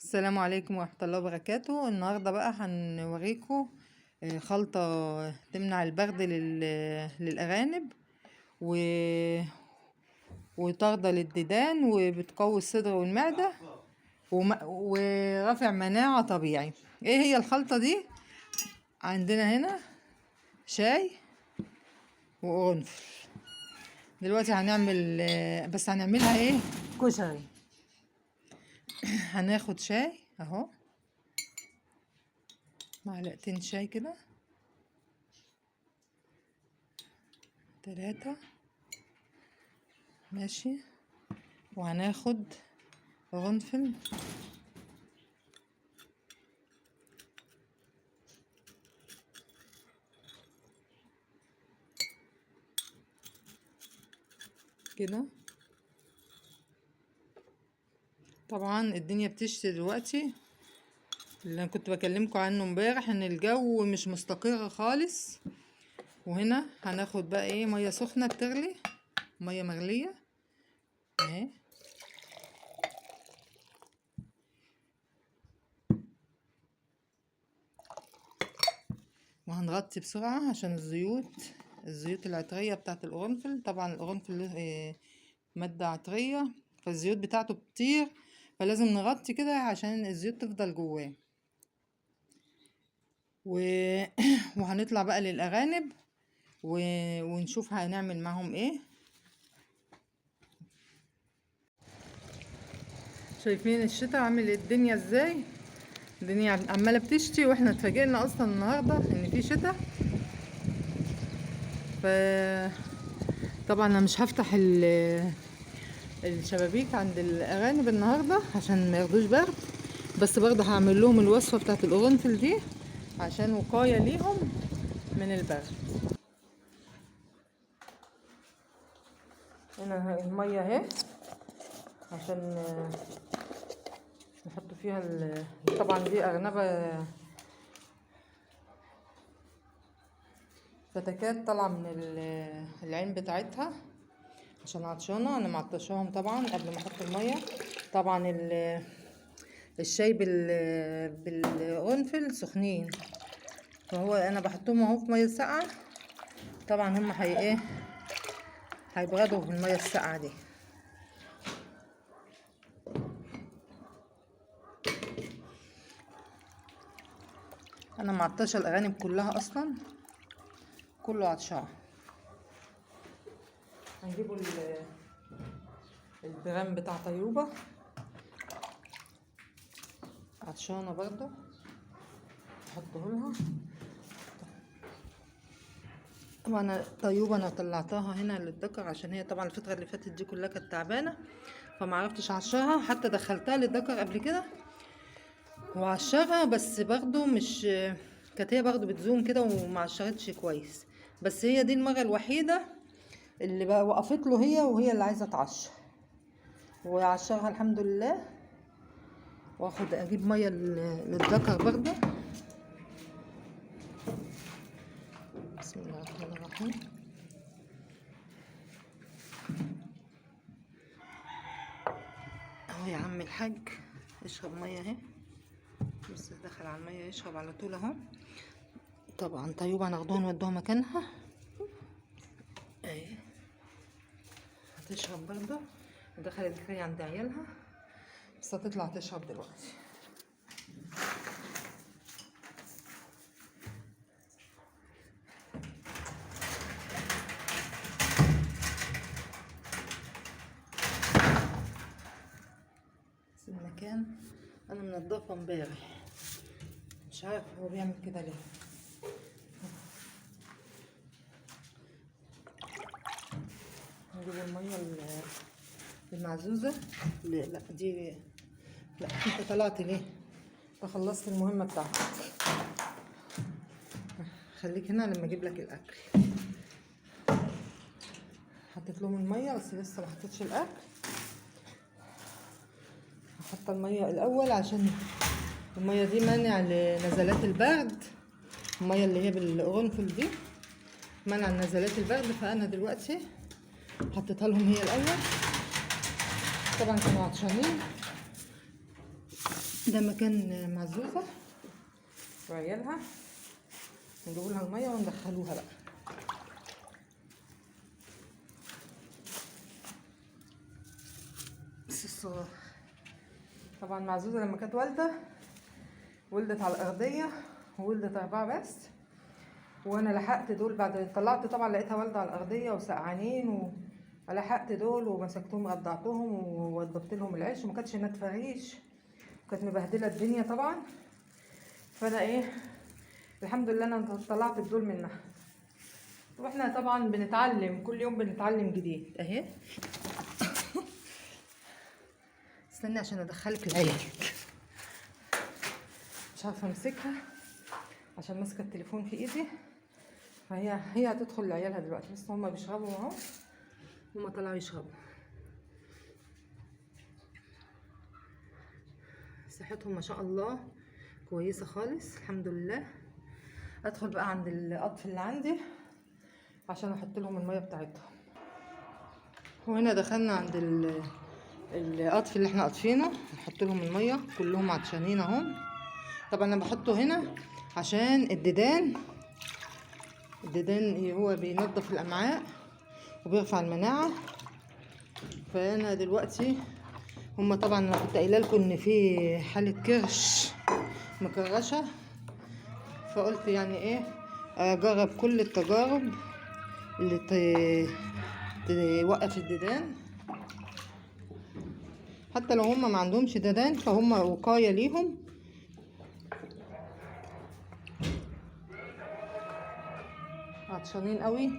السلام عليكم ورحمة الله وبركاته. النهاردة بقى هنوريكم خلطة تمنع البرد للأرانب و... وطاردة للديدان وبتقوي الصدر والمعدة ورافع مناعة طبيعي. ايه هي الخلطة دي؟ عندنا هنا شاي وقرنفل. دلوقتي هنعمل بس هنعملها ايه؟ كشري. هناخد شاي اهو، معلقتين شاي كده، 3 ماشي، وهناخد قرنفل كده. طبعا الدنيا بتشتي دلوقتي، اللي انا كنت بكلمكم عنه امبارح ان الجو مش مستقر خالص. وهنا هناخد بقى ايه، ميه سخنه بتغلي، ميه مغليه اهي، وهنغطي بسرعه عشان الزيوت العطريه بتاعه القرنفل. طبعا القرنفل له ماده عطريه، فالزيوت بتاعته بتطير، فلازم نغطي كده عشان الزيوت تفضل جواه. وهنطلع بقى للأرانب ونشوف هنعمل معهم ايه. شايفين الشتاء عامل الدنيا ازاي؟ الدنيا عماله بتشتي، واحنا اتفاجئنا اصلا النهارده ان في شتاء. ف طبعا انا مش هفتح الشبابيك عند الارانب النهارده عشان ما ياخدوش برد، بس برضه هعمل لهم الوصفه بتاعت القرنفل دي عشان وقايه ليهم من البرد. هنا الميه اهي عشان نحط فيها طبعا دي ارنبه فتكات طالعه من العين بتاعتها عشان عطشانه. انا معطشاهم طبعا قبل ما احط الميه. طبعا الشاي بالقرنفل سخنين، فهو انا بحطهم اهو في ميه ساقعه. طبعا هم ايه، هيبردوا في الميه الساقعه دي. انا معطشه الارانب كلها اصلا، كله عطشان. هنجيبوا البرام بتاع طيوبه عطشانه برضو، نحطه لها. طبعا طيوبه انا طلعتها هنا للذكر عشان هي طبعا الفتره اللي فاتت دي كلها كانت تعبانه، فما عرفتش اعشرها. حتى دخلتها للذكر قبل كده وعشرها، بس برضو مش كانت هي برضو بتزوم كده وما عشرتش كويس. بس هي دي المره الوحيده اللي بقى وقفت له هي، وهي اللي عايزه تعشر، وعشرها الحمد لله. واخد اجيب ميه للذكر برضو. بسم الله الرحمن الرحيم. اهو يا عم الحاج اشرب ميه اهي، بس دخل على الميه يشرب على طول اهو. طبعا طيوبه هناخدوها نودوها مكانها اهي، هتشرب برضه. ودخلت جري عند عيالها، بس هتطلع تشرب دلوقتي. بس المكان انا منضفه امبارح، مش عارف هو بيعمل كده ليه. نجيب الميه المعزوزه. لا دي لا، انت طلعت ليه؟ انت خلصت المهمه بتاعتك، خليك هنا لما اجيب لك الاكل. حطيت لهم الميه بس لسه ما حطيتش الاكل. هحط الميه الاول عشان الميه دي مانع لنزلات البرد. الميه اللي هي بالقرنفل دي منع نزلات البرد، فانا دلوقتي حطيتها لهم هي الاول. طبعا كانوا عطشانين ده مكان معزوزة وعيالها، نجيبوا لها الميه وندخلوها بقى. بس الصغار طبعا معزوزة لما كانت ولدت على الأرضية، وولدت 4 بس، وانا لحقت دول بعد طلعت طبعا لقيتها والده على الأرضية وسقعانين، ولحقت دول ومسكتهم رضعتهم ووضبت لهم العيش، وما كانتش ناتفه ريش، كانت مبهدله الدنيا طبعا. فانا الحمد لله انا طلعت بدول منها. واحنا طبعا بنتعلم كل يوم، بنتعلم جديد اهي. استني عشان ادخلك العيال، مش عارفه امسكها عشان ماسكه التليفون في ايدي، فهي هتدخل لعيالها دلوقتي. بس هما بيشربوا اهو، هما طلعوا يشربوا. صحتهم ما شاء الله كويسه خالص الحمد لله. ادخل بقى عند القطف اللي عندي عشان احط لهم الميه بتاعتهم. وهنا دخلنا عند القطف اللي احنا قاطفينه، نحط لهم الميه، كلهم عطشانين اهو. طبعا انا بحطه هنا عشان الديدان هو بينظف الامعاء وبيرفع المناعه. فانا دلوقتي هما طبعا انا كنت قايله لكم ان في حاله كرش مكرشه، فقلت يعني اجرب كل التجارب اللي توقف الديدان، حتى لو هما ما عندهمش ديدان فهم وقايه ليهم. عطشانين قوي،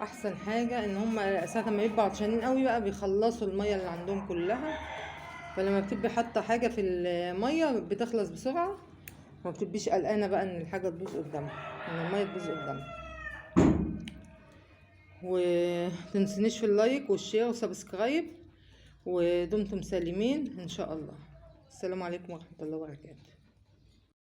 احسن حاجه ان هما ساعه ما يبقوا عطشانين قوي بقى بيخلصوا الميه اللي عندهم كلها. فلما بتبقي حاطه حاجه في الميه بتخلص بسرعه، ما بتبقيش قلقانه بقى ان الحاجه تبوظ قدامها، ان الميه تبوظ قدامها. ومتنسونيش في اللايك والشير وسبسكرايب، ودمتم سالمين ان شاء الله. السلام عليكم ورحمه الله وبركاته.